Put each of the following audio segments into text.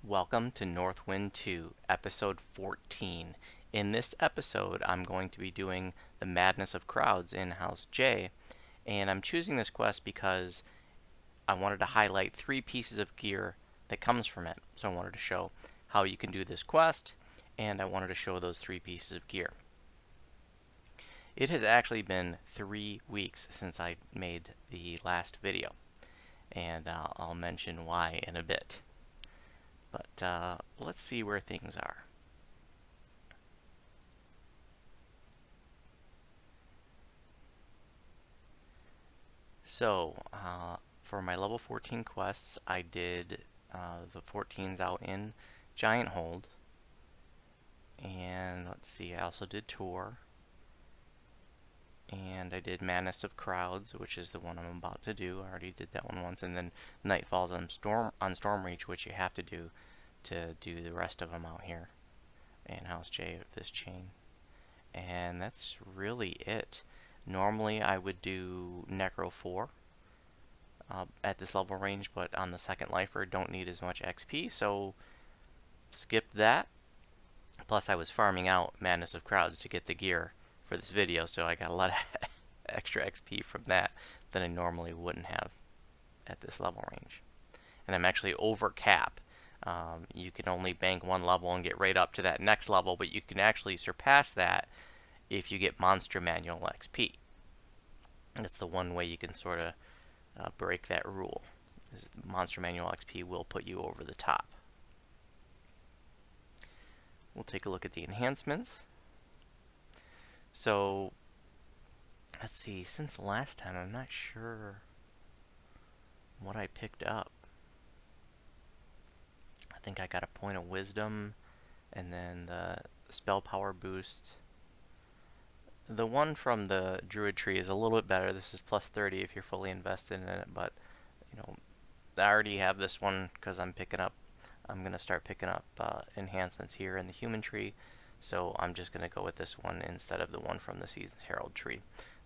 Welcome to Northwynd 2, episode 14. In this episode, I'm going to be doing the Madness of Crowds in House J, and I'm choosing this quest because I wanted to highlight 3 pieces of gear that comes from it. So I wanted to show how you can do this quest, and I wanted to show those 3 pieces of gear. It has actually been 3 weeks since I made the last video, and I'll mention why in a bit. But let's see where things are. So, for my level 14 quests, I did the 14s out in Giant Hold. And let's see, I also did Tour. And I did Madness of Crowds, which is the one I'm about to do. I already did that one once. And then Nightfalls on Stormreach, which you have to do the rest of them out here in House J of this chain. And that's really it. Normally I would do Necro 4 at this level range, but on the second lifer don't need as much XP, so skipped that. Plus I was farming out Madness of Crowds to get the gear for this video, so I got a lot of extra XP from that than I normally wouldn't have at this level range. And I'm actually over cap. You can only bank 1 level and get right up to that next level, but you can actually surpass that if you get Monster Manual XP. That's the one way you can sort of break that rule. Monster Manual XP will put you over the top. We'll take a look at the enhancements. So, let's see, since the last time, I'm not sure what I picked up. I think I got a point of wisdom, and then the spell power boost. The one from the Druid tree is a little bit better. This is plus 30 if you're fully invested in it, but you know, I already have this one because I'm going to start picking up enhancements here in the human tree. So I'm just going to go with this one instead of the one from the Season's Herald tree.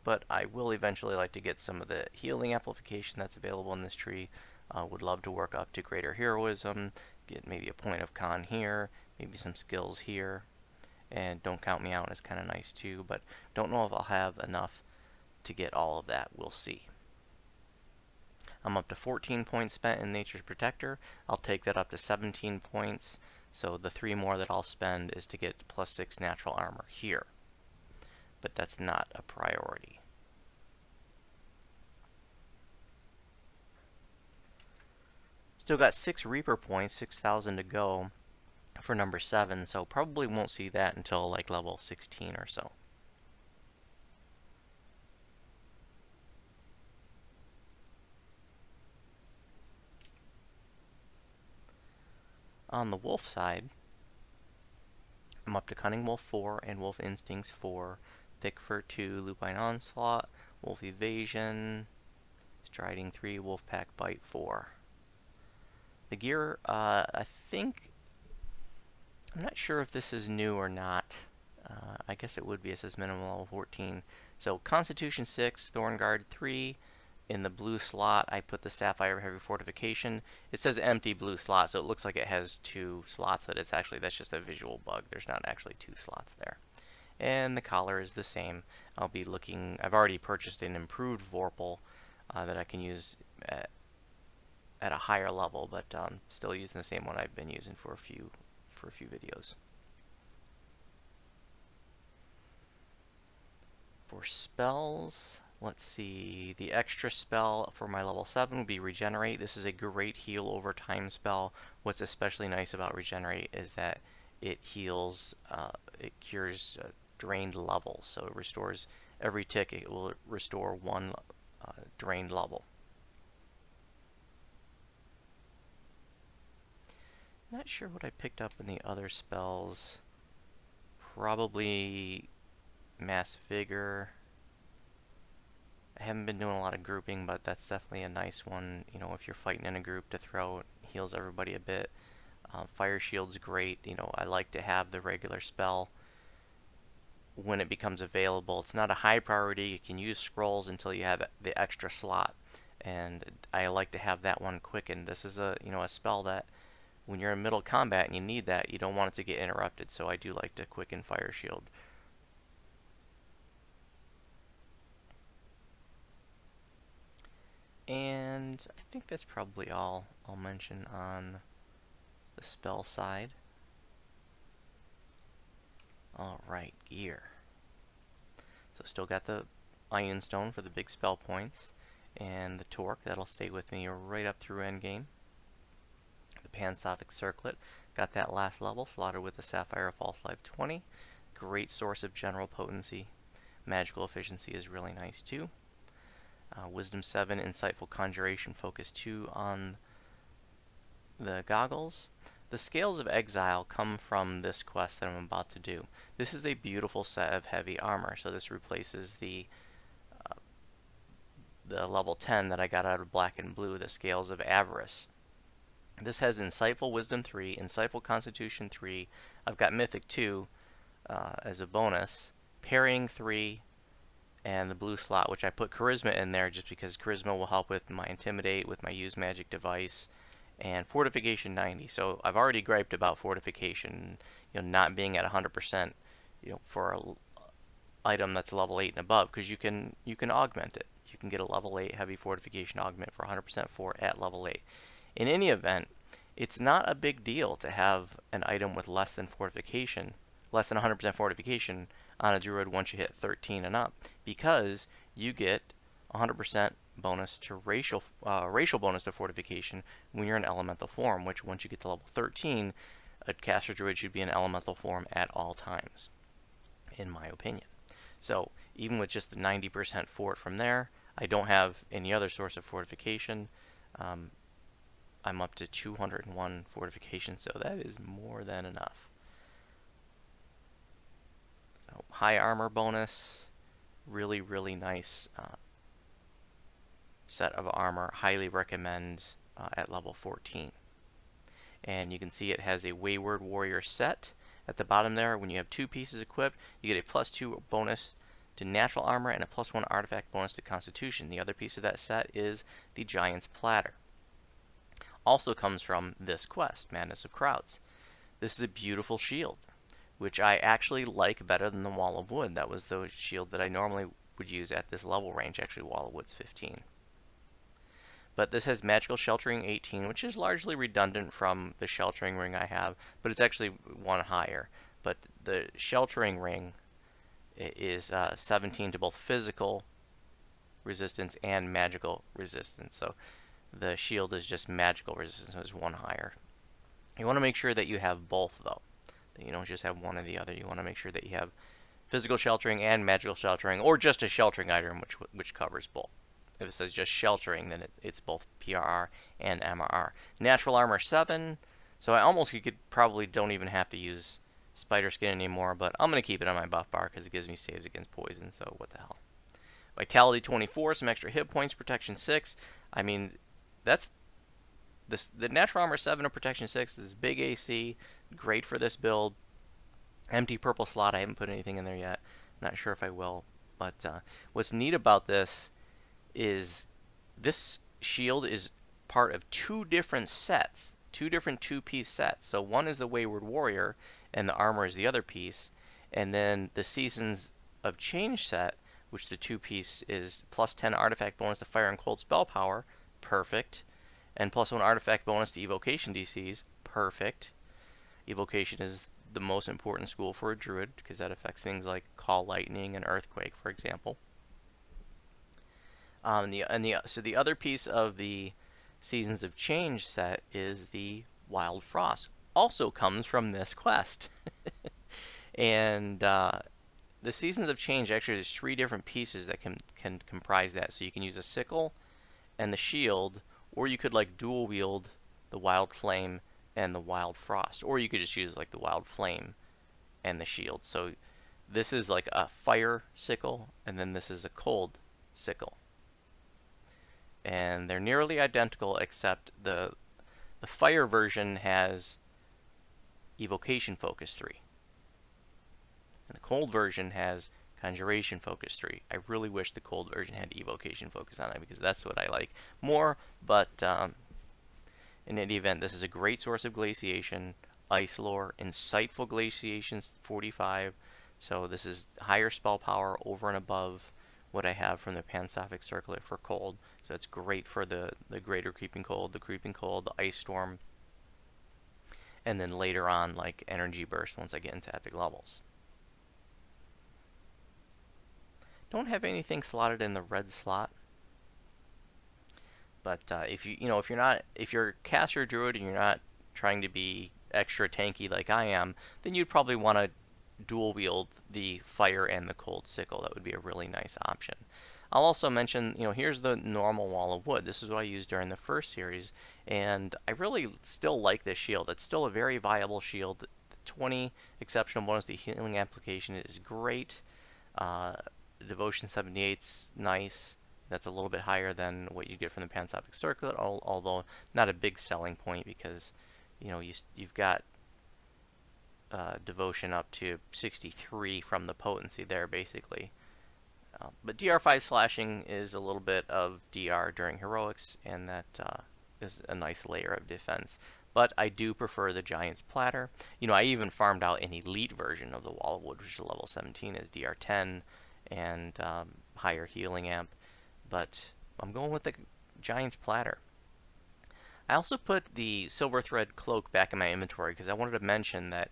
But I will eventually like to get some of the healing amplification that's available in this tree. Would love to work up to greater heroism, get maybe a point of con here, maybe some skills here. And Don't Count Me Out is kind of nice too, but don't know if I'll have enough to get all of that. We'll see. I'm up to 14 points spent in Nature's Protector. I'll take that up to 17 points. So the 3 more that I'll spend is to get plus 6 natural armor here. But that's not a priority. Still got 6 Reaper points, 6,000 to go for number 7, so probably won't see that until like level 16 or so. On the wolf side, I'm up to Cunning Wolf 4 and Wolf Instincts 4, Thick Fur 2, Lupine Onslaught, Wolf Evasion, Striding 3, Wolfpack Bite 4. The gear, I think, I'm not sure if this is new or not. I guess it would be. It says minimum level 14. So Constitution 6, Thorn Guard 3. In the blue slot, I put the Sapphire Heavy Fortification. It says empty blue slot, so it looks like it has 2 slots, but that's just a visual bug. There's not actually 2 slots there. And the collar is the same. I'll be looking. I've already purchased an improved Vorpal that I can use at a higher level, but still using the same one I've been using for a few videos. For spells, let's see, the extra spell for my level 7 would be Regenerate. This is a great heal over time spell. What's especially nice about Regenerate is that it heals, it cures drained levels. So it restores every tick, it will restore 1 drained level. Not sure what I picked up in the other spells. Probably Mass Vigor. I haven't been doing a lot of grouping, but that's definitely a nice one. You know, if you're fighting in a group to throw, it heals everybody a bit. Fire Shield's great. You know, I like to have the regular spell when it becomes available. It's not a high priority. You can use scrolls until you have the extra slot, and I like to have that one quickened. This is a a spell that when you're in middle combat and you need that, you don't want it to get interrupted, so I do like to quicken Fire Shield. And I think that's probably all I'll mention on the spell side. Alright, gear. So still got the Iron Stone for the big spell points, and the Torque, that'll stay with me right up through endgame. The Pansophic Circlet, got that last level, slotted with the Sapphire of False Life 20. Great source of general potency. Magical efficiency is really nice too. Wisdom 7, Insightful Conjuration, Focus 2 on the goggles. The Scales of Exile come from this quest that I'm about to do. This is a beautiful set of heavy armor, so this replaces the level 10 that I got out of Black and Blue, the Scales of Avarice. This has Insightful Wisdom 3, Insightful Constitution 3, I've got Mythic 2 as a bonus, Parrying 3, and the blue slot, which I put Charisma in there just because Charisma will help with my Intimidate, with my Use Magic device, and Fortification 90. So I've already griped about Fortification, not being at 100%, for an item that's level 8 and above, because you can augment it. You can get a level 8 heavy Fortification augment for 100% fort at level 8. In any event, it's not a big deal to have an item with less than 100% fortification on a Druid once you hit 13 and up, because you get 100% bonus to racial bonus to fortification when you're in elemental form, which once you get to level 13, a caster Druid should be in elemental form at all times, in my opinion. So even with just the 90% fort from there, I don't have any other source of fortification. I'm up to 201 fortification, so that is more than enough. So high armor bonus, really, really nice set of armor. Highly recommend at level 14. And you can see it has a Wayward Warrior set at the bottom there. When you have 2 pieces equipped, you get a +2 bonus to natural armor and a +1 artifact bonus to constitution. The other piece of that set is the Giant's Platter. Also comes from this quest, Madness of Crowds. This is a beautiful shield, which I actually like better than the Wall of Wood. That was the shield that I normally would use at this level range. Actually, Wall of Wood's 15. But this has Magical Sheltering 18, which is largely redundant from the Sheltering Ring I have, but it's actually one higher. But the Sheltering Ring is 17 to both physical resistance and magical resistance. So the shield is just magical resistance, so it's one higher. You want to make sure that you have both, though. That you don't just have one or the other. You want to make sure that you have physical sheltering and magical sheltering, or just a sheltering item which covers both. If it says just sheltering, then it's both PRR and MRR. Natural armor 7, so you could probably don't even have to use spider skin anymore, but I'm going to keep it on my buff bar because it gives me saves against poison, so what the hell. Vitality 24, some extra hit points, protection 6. I mean, that's the natural armor 7 of protection 6 is big AC, great for this build. Empty purple slot, I haven't put anything in there yet. Not sure if I will, but what's neat about this is this shield is part of 2 different sets, 2 different 2-piece sets. So one is the Wayward Warrior, and the armor is the other piece, and then the Seasons of Change set, which the 2-piece is +10 artifact bonus to fire and cold spell power, perfect, and +1 artifact bonus to evocation DCs, perfect. Evocation is the most important school for a Druid because that affects things like Call Lightning and Earthquake, for example. So the other piece of the Seasons of Change set is the Wild Frost. Also comes from this quest. And the Seasons of Change actually has 3 different pieces that can comprise that. So you can use a sickle and the shield, or you could like dual wield the Wild Flame and the Wild Frost, or you could just use like the Wild Flame and the shield. So this is like a fire sickle, and then this is a cold sickle. And they're nearly identical, except the fire version has evocation focus 3. And the cold version has conjuration focus 3. I really wish the cold version had evocation focus on it because that's what I like more, but In any event, this is a great source of glaciation, ice lore, insightful glaciation 45. So this is higher spell power over and above what I have from the Pansophic Circlet for cold. So it's great for the greater creeping cold, the ice storm, and then later on like energy burst once I get into epic levels. Don't have anything slotted in the red slot. But if you're a caster druid and you're not trying to be extra tanky like I am, then you'd probably want to dual wield the fire and the cold sickle. That would be a really nice option. I'll also mention, here's the normal wall of wood. This is what I used during the first series, and I really still like this shield. It's still a very viable shield. The 20 exceptional bonus, the healing application is great. Devotion 78's nice. That's a little bit higher than what you get from the Pansophic Circlet, although not a big selling point because you've got devotion up to 63 from the potency there basically. But DR5 slashing is a little bit of DR during heroics, and that is a nice layer of defense. But I do prefer the Giant's Platter. I even farmed out an elite version of the Wall of Wood, which is level 17, as DR10 and higher healing amp. But I'm going with the Giant's Platter. I also put the Silver Thread Cloak back in my inventory because I wanted to mention that,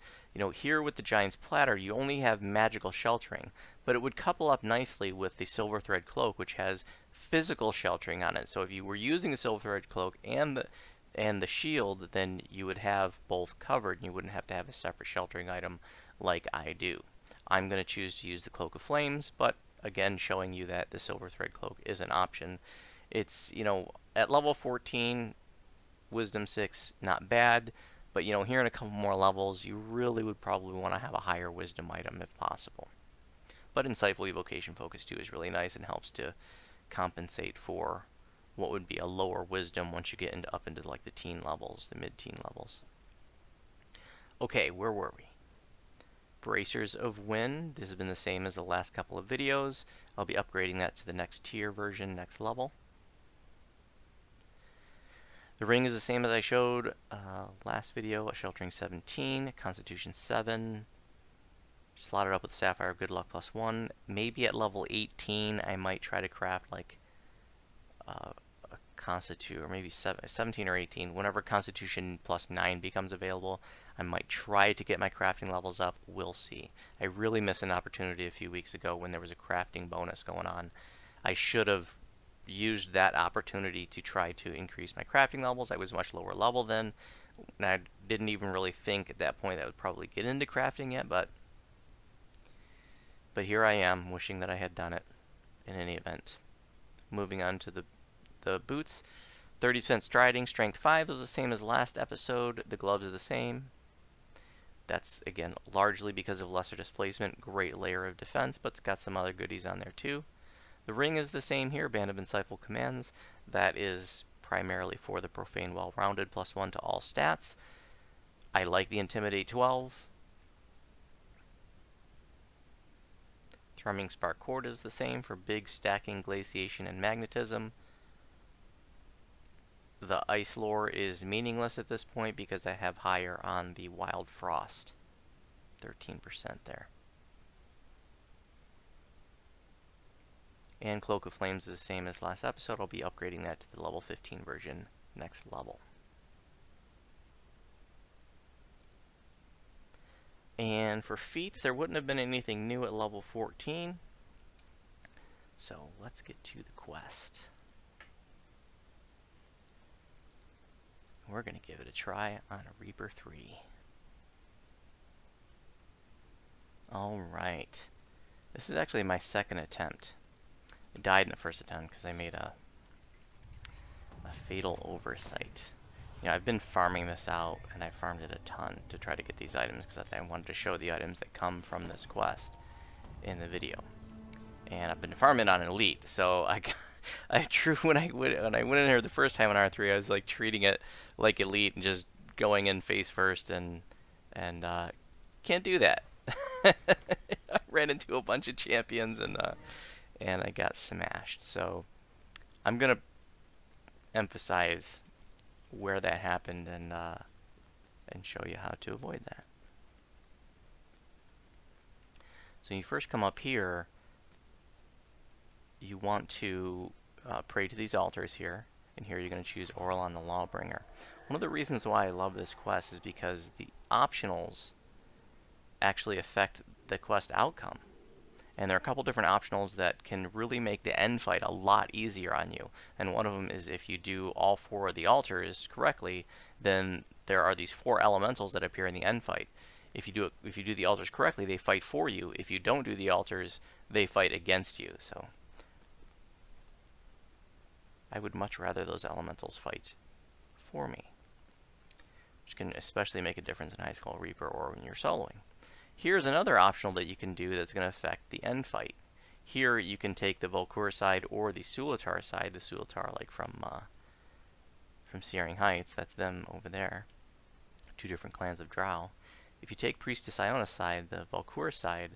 here with the Giant's Platter, you only have magical sheltering, but it would couple up nicely with the Silver Thread Cloak, which has physical sheltering on it. So if you were using the Silver Thread Cloak and the shield, then you would have both covered, and you wouldn't have to have a separate sheltering item like I do. I'm going to choose to use the Cloak of Flames, but again, showing you that the Silver Thread Cloak is an option. It's, at level 14, Wisdom 6, not bad, but, here in a couple more levels, you really would probably want to have a higher Wisdom item if possible. But Insightful Evocation Focus 2 is really nice and helps to compensate for what would be a lower Wisdom once you get up into like the teen levels, the mid-teen levels. Okay, where were we? Bracers of Wind. This has been the same as the last couple of videos. I'll be upgrading that to the next tier version, next level. The ring is the same as I showed last video, a Sheltering 17, Constitution 7. Slotted up with Sapphire of Good Luck +1. Maybe at level 18 I might try to craft like a Constitute, or maybe 17 or 18. Whenever Constitution +9 becomes available, I might try to get my crafting levels up. We'll see. I really missed an opportunity a few weeks ago when there was a crafting bonus going on. I should have used that opportunity to try to increase my crafting levels. I was much lower level then, and I didn't even really think at that point that I would probably get into crafting yet, but here I am, wishing that I had done it in any event. Moving on to the boots. 30% striding, strength 5 is the same as last episode. The gloves are the same. That's, again, largely because of lesser displacement. Great layer of defense, but it's got some other goodies on there too. The ring is the same here, Band of Insightful Commands. That is primarily for the Profane Well-Rounded +1 to all stats. I like the Intimidate 12. Thrumming Spark Cord is the same for big stacking, glaciation, and magnetism. The Ice Lore is meaningless at this point because I have higher on the Wild Frost. 13% there. And Cloak of Flames is the same as last episode. I'll be upgrading that to the level 15 version next level. And for feats, there wouldn't have been anything new at level 14. So let's get to the quest. We're going to give it a try on a Reaper 3. Alright. This is actually my second attempt. I died in the first attempt because I made a fatal oversight. I've been farming this out, and I farmed it a ton to try to get these items because I wanted to show the items that come from this quest in the video. And I've been farming on an elite, so when I went in here the first time on R3, I was like treating it like elite and just going in face first, and can't do that. I ran into a bunch of champions and I got smashed. So I'm gonna emphasize where that happened and show you how to avoid that. So you first come up here, you want to pray to these altars here, and here you're going to choose Orlan the Lawbringer. One of the reasons why I love this quest is because the optionals actually affect the quest outcome. And there are a couple different optionals that can really make the end fight a lot easier on you. And one of them is if you do all 4 of the altars correctly, then there are these 4 elementals that appear in the end fight. If you do the altars correctly, they fight for you. If you don't do the altars, they fight against you. So I would much rather those elementals fight for me, which can especially make a difference in High Skull Reaper or when you're soloing. Here's another optional that you can do that's going to affect the end fight. Here you can take the Volkur side or the Sulatar side. The Sulatar, like from Searing Heights, that's them over there. 2 different clans of Drow. If you take Priestess Iona's side, the Volkur side,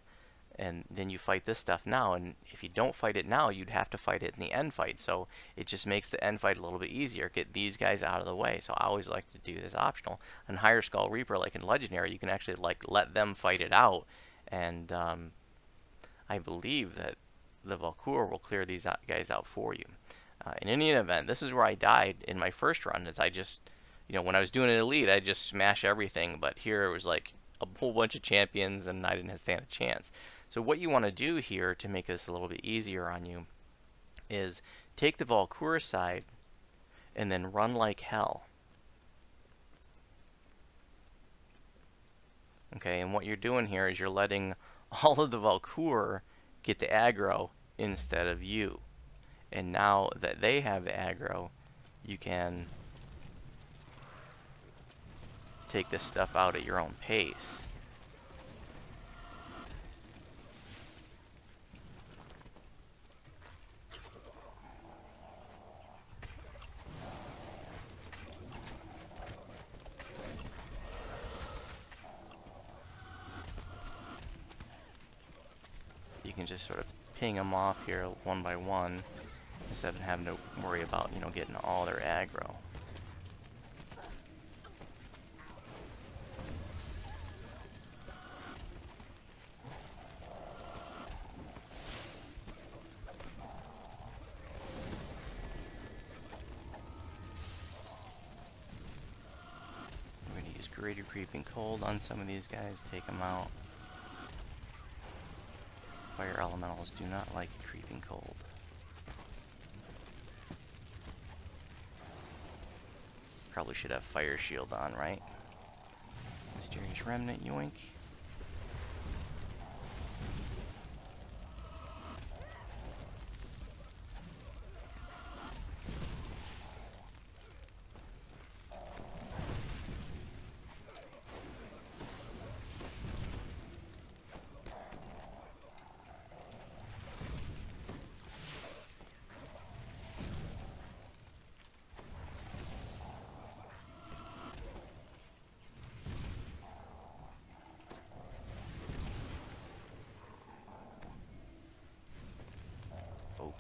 and then you fight this stuff now, and if you don't fight it now, you'd have to fight it in the end fight. So it just makes the end fight a little bit easier. Get these guys out of the way. So I always like to do this optional. On Higher Skull Reaper, like in Legendary, you can actually like let them fight it out, and I believe that the Volkur will clear these guys out for you. In any event, this is where I died in my first run. Is I just, when I was doing an elite, I just smash everything. But here it was like a whole bunch of champions, and I didn't stand a chance. So what you want to do here to make this a little bit easier on you is take the Volkur side and then run like hell. Okay, and what you're doing here is you're letting all of the Volkur get the aggro instead of you. And now that they have the aggro, you can take this stuff out at your own pace. You can just sort of ping them off here one by one instead of having to worry about, getting all their aggro. We're going to use Greater Creeping Cold on some of these guys, take them out. Fire elementals do not like creeping cold. Probably should have fire shield on, right? Mysterious Remnant, yoink.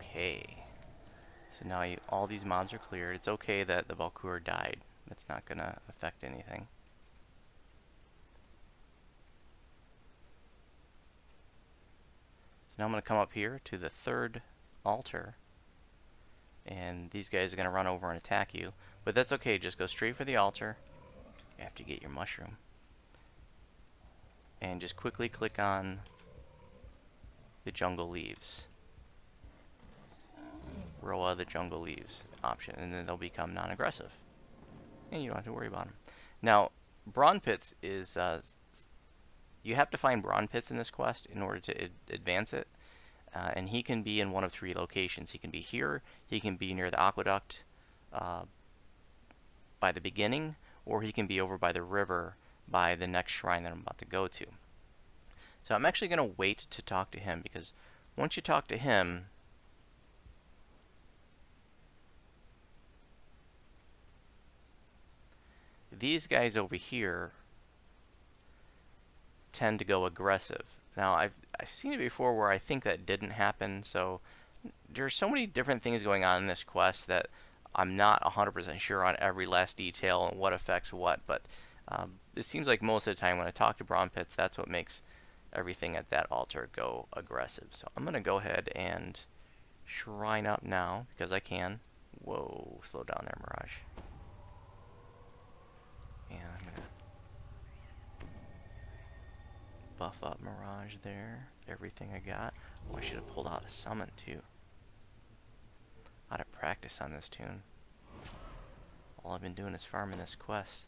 Okay, so now all these mobs are cleared. It's okay that the Volkur died. That's not going to affect anything. So now I'm going to come up here to the 3rd altar, and these guys are going to run over and attack you. But that's okay, just go straight for the altar after you get your mushroom. And just quickly click on the Jungle Leaves. Roa the Jungle Leaves option, and then they'll become non-aggressive. And you don't have to worry about them. Now, Bran Pits is, you have to find Bran Pits in this quest in order to advance it. And he can be in one of 3 locations. He can be here, he can be near the aqueduct by the beginning, or he can be over by the river by the next shrine that I'm about to go to. So I'm actually going to wait to talk to him, because once you talk to him, these guys over here tend to go aggressive. Now, I've seen it before where I think that didn't happen, so there's so many different things going on in this quest that I'm not 100% sure on every last detail and what affects what, but it seems like most of the time when I talk to Bran Pits, that's what makes everything at that altar go aggressive. So I'm going to go ahead and shrine up now, because I can. Whoa, slow down there, Mirage. And I'm going to buff up Mirage there. Everything I got. Oh, I should have pulled out a summon too. Out of practice on this tune. All I've been doing is farming this quest.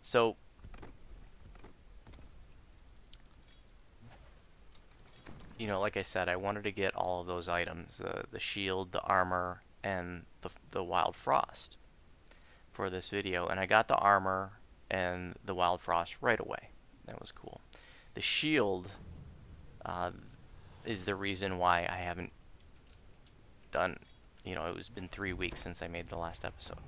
So, you know, like I said, I wanted to get all of those items, the shield, the armor, and the wild frost for this video. And I got the armor and the wild frost right away. That was cool. The shield is the reason why I haven't done, you know, it's been 3 weeks since I made the last episode.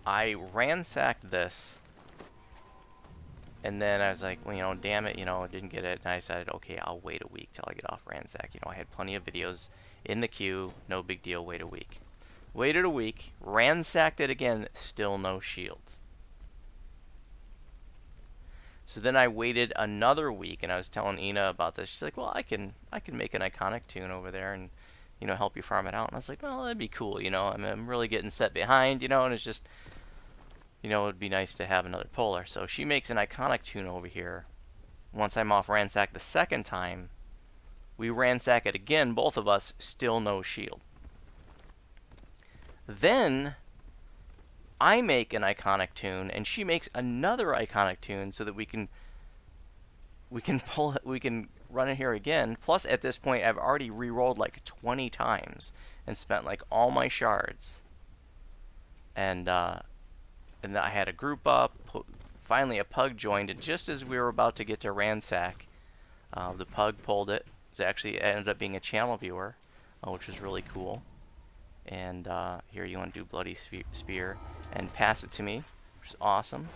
I ransacked this, and then I was like, well, you know, damn it, you know, I didn't get it, and I decided, okay, I'll wait a week till I get off ransack. You know, I had plenty of videos in the queue, no big deal, wait a week. Waited a week, ransacked it again, still no shield. So then I waited another week, and I was telling Ina about this. She's like, well, I can make an iconic tune over there and, you know, help you farm it out. And I was like, well, that'd be cool, you know. I'm really getting set behind, you know, and it's just, you know, it'd be nice to have another polar. So she makes an iconic tune over here. Once I'm off ransack the second time, we ransack it again, both of us, still no shield. Then I make an iconic tune, and she makes another iconic tune so that we can run it here again. Plus, at this point, I've already re-rolled like 20 times and spent like all my shards. And then I had a group up. Finally, a pug joined, and just as we were about to get to ransack, the pug pulled it. It ended up being a channel viewer, which was really cool. And here, you want to do Bloody Spear and pass it to me, which is awesome.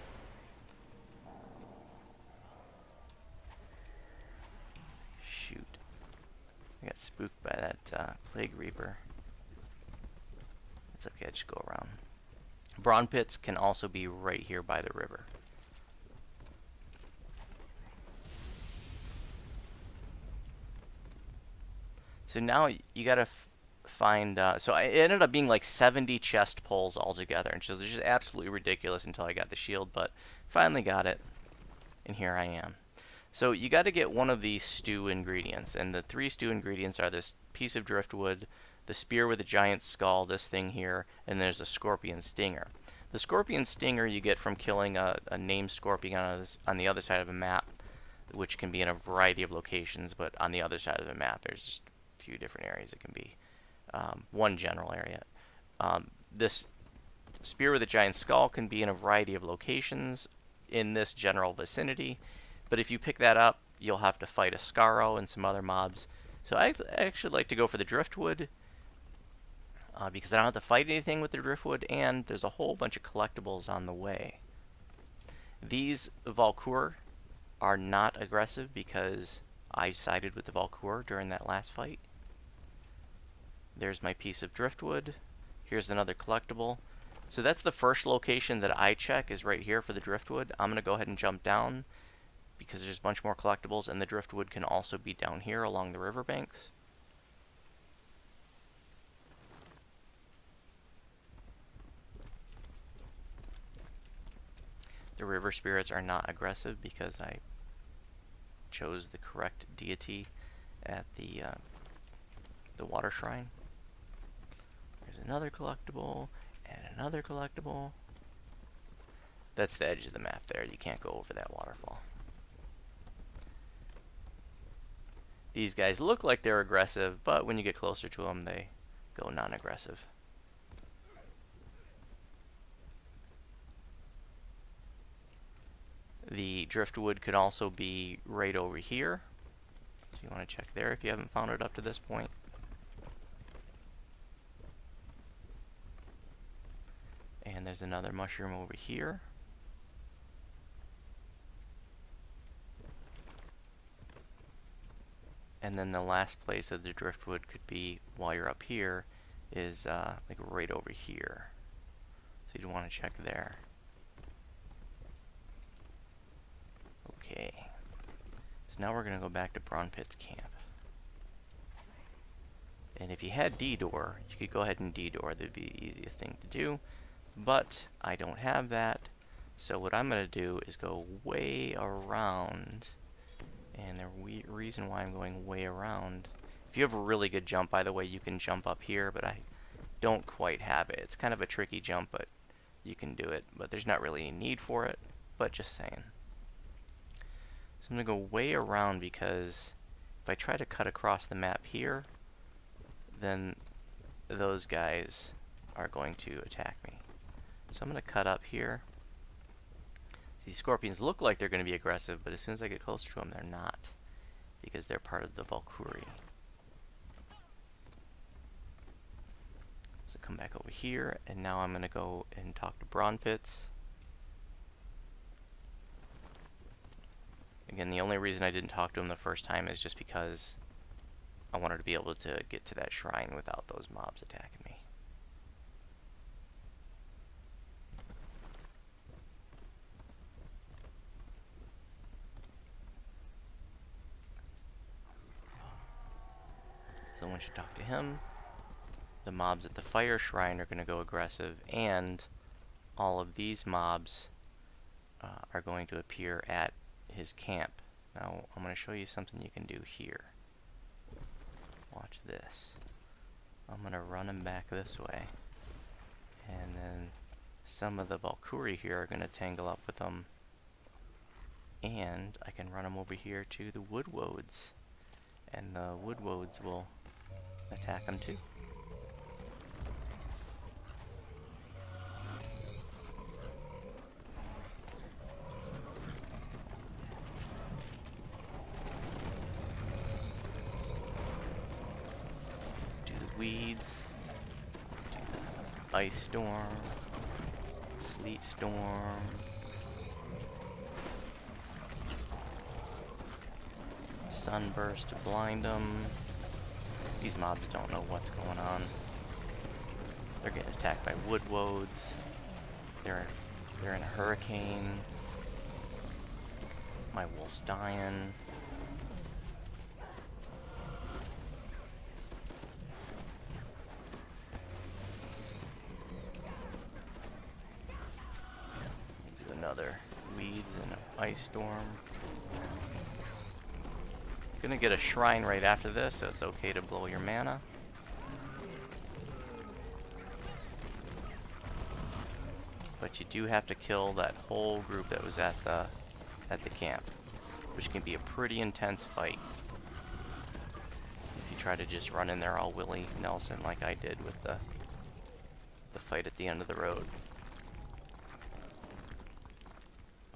Shoot. I got spooked by that Plague Reaper. It's okay, I just go around. Bran Pits can also be right here by the river. So now you gotta find, so it ended up being like 70 chest pulls altogether, and it's just absolutely ridiculous until I got the shield, but finally got it, and here I am. So you got to get one of these stew ingredients, and the 3 stew ingredients are this piece of driftwood, the spear with a giant skull, this thing here, and there's a scorpion stinger. The scorpion stinger you get from killing a named scorpion on the other side of a map, which can be in a variety of locations, but on the other side of the map there's just a few different areas it can be. One general area. This spear with a giant skull can be in a variety of locations in this general vicinity, but if you pick that up, you'll have to fight a Scarrow and some other mobs. So I actually like to go for the driftwood, because I don't have to fight anything with the driftwood, and there's a whole bunch of collectibles on the way. These Valkyr are not aggressive because I sided with the Valkyr during that last fight. There's my piece of driftwood. Here's another collectible. So that's the first location that I check, is right here for the driftwood. I'm going to go ahead and jump down because there's a bunch more collectibles, and the driftwood can also be down here along the riverbanks. The river spirits are not aggressive because I chose the correct deity at the water shrine. There's another collectible, and another collectible. That's the edge of the map there. You can't go over that waterfall. These guys look like they're aggressive, but when you get closer to them, they go non-aggressive. The driftwood could also be right over here. So you want to check there if you haven't found it up to this point. And there's another mushroom over here. And then the last place that the driftwood could be while you're up here is like right over here. So you'd want to check there. Okay. So now we're going to go back to Bran Pits camp. And if you had D-Door, you could go ahead and D-Door. That would be the easiest thing to do. But I don't have that. So what I'm going to do is go way around. And the reason why I'm going way around, if you have a really good jump, by the way, you can jump up here, but I don't quite have it. It's kind of a tricky jump, but you can do it. But there's not really any need for it, but just saying. So I'm going to go way around because if I try to cut across the map here, then those guys are going to attack me. So I'm going to cut up here. These scorpions look like they're going to be aggressive, but as soon as I get closer to them, they're not, because they're part of the Valkyrie. So come back over here, and now I'm going to go and talk to Bran Pits. Again, the only reason I didn't talk to him the first time is just because I wanted to be able to get to that shrine without those mobs attacking me. So once you talk to him, the mobs at the fire shrine are going to go aggressive, and all of these mobs are going to appear at his camp. Now I'm going to show you something you can do here. Watch this. I'm going to run him back this way, and then some of the Valkyrie here are going to tangle up with them, and I can run them over here to the Woodwoads, and the Woodwoads will attack them too. Do the weeds, do the ice storm, sleet storm. Sunburst to blind them. These mobs don't know what's going on. They're getting attacked by Woodwoads. They're in a hurricane. My wolf's dying. Do another weeds and an ice storm. Gonna get a shrine right after this, so it's okay to blow your mana. But you do have to kill that whole group that was at the camp, which can be a pretty intense fight if you try to just run in there all Willie Nelson like I did with the fight at the end of the road.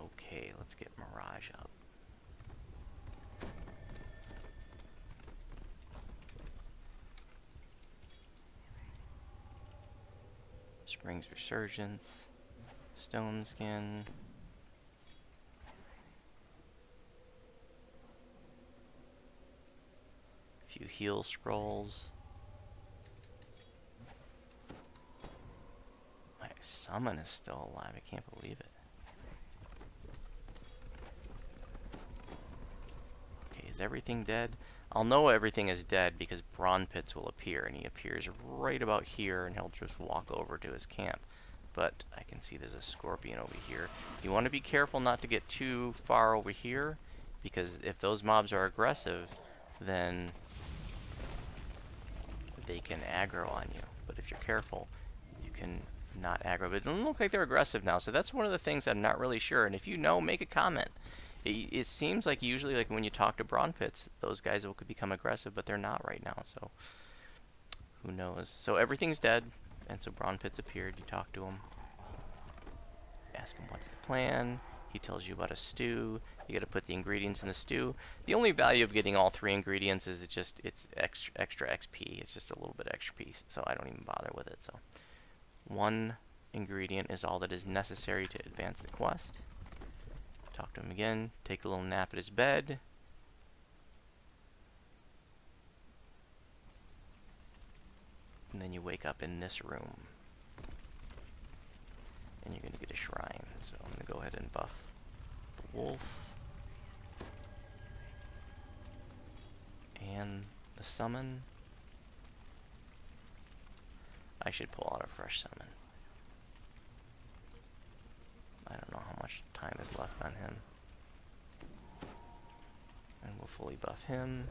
Okay, let's get Mirage up. Spring's Resurgence, Stone Skin, a few heal scrolls. My summon is still alive, I can't believe it. Okay, is everything dead? I'll know everything is dead because Bran Pits will appear, and he appears right about here, and he'll just walk over to his camp. But I can see there's a scorpion over here. You want to be careful not to get too far over here, because if those mobs are aggressive, then they can aggro on you. But if you're careful, you can not aggro. But it doesn't look like they're aggressive now, so that's one of the things I'm not really sure. And if you know, make a comment. It seems like usually, like when you talk to Bran Pits, those guys could become aggressive, but they're not right now, so who knows. So everything's dead, and so Bran Pits appeared. You talk to him, ask him what's the plan. He tells you about a stew. You got to put the ingredients in the stew. The only value of getting all 3 ingredients is it's extra XP. It's just a little bit extra piece, so I don't even bother with it. So 1 ingredient is all that is necessary to advance the quest. Talk to him again, take a little nap at his bed. And then you wake up in this room. And you're going to get a shrine. So I'm going to go ahead and buff the wolf. And the summon. I should pull out a fresh summon. I don't know how much time is left on him. And we'll fully buff him.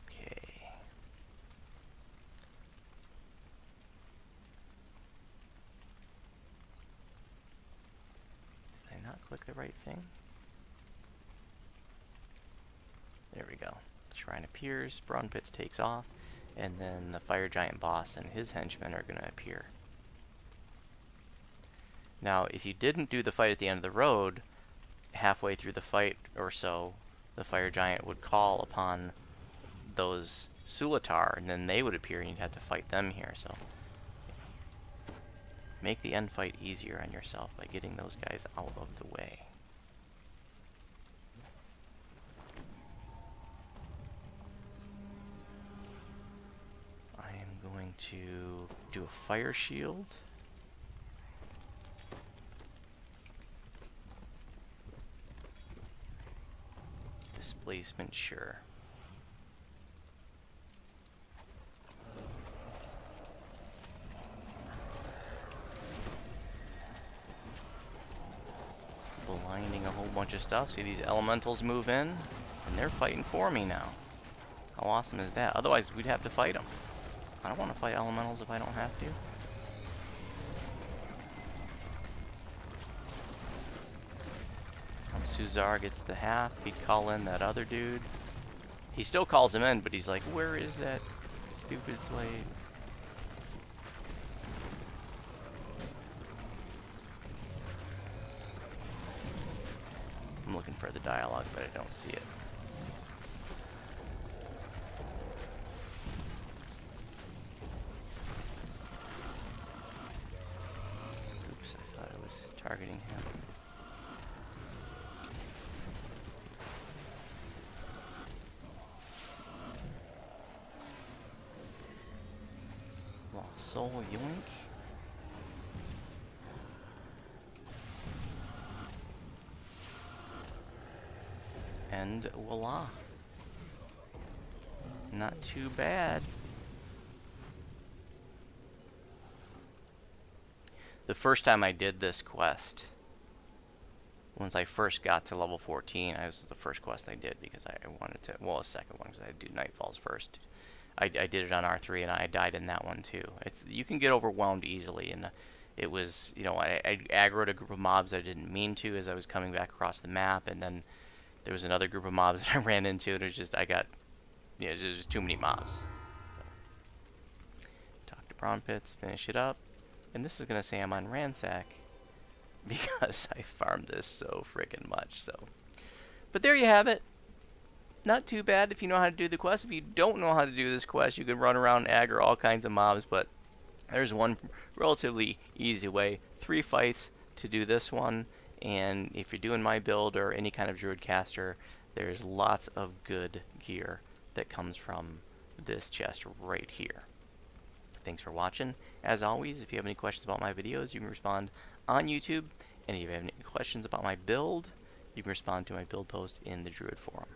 Okay. Did I not click the right thing? There we go. Shrine appears, Bran Pits takes off, and then the fire giant boss and his henchmen are going to appear. Now, if you didn't do the fight at the end of the road, halfway through the fight or so, the fire giant would call upon those Sulatar, and then they would appear, and you'd have to fight them here. So, make the end fight easier on yourself by getting those guys out of the way. To do a fire shield. Displacement, sure. Blinding a whole bunch of stuff. See these elementals move in, and they're fighting for me now. How awesome is that? Otherwise, we'd have to fight them. I don't want to fight elementals if I don't have to. Once Suzar gets the half, he'd call in that other dude. He still calls him in, but he's like, where is that stupid slave? I'm looking for the dialogue, but I don't see it. Targeting him. Lost soul yoink. And voila. Not too bad. The first time I did this quest, once I first got to level 14, it was the first quest I did because I wanted to, well, a second one because I do Nightfalls first. I did it on R3 and I died in that one too. You can get overwhelmed easily, and it was, you know, I aggroed a group of mobs I didn't mean to as I was coming back across the map, and then there was another group of mobs that I ran into, and it was just, there's just too many mobs. So, talk to Bran Pits, finish it up. And this is going to say I'm on Ransack because I farmed this so freaking much. So, but there you have it. Not too bad if you know how to do the quest. If you don't know how to do this quest, you can run around and aggro all kinds of mobs. But there's one relatively easy way. 3 fights to do this one. And if you're doing my build or any kind of Druid caster, there's lots of good gear that comes from this chest right here. Thanks for watching. As always, if you have any questions about my videos, you can respond on YouTube. And if you have any questions about my build, you can respond to my build post in the Druid forum.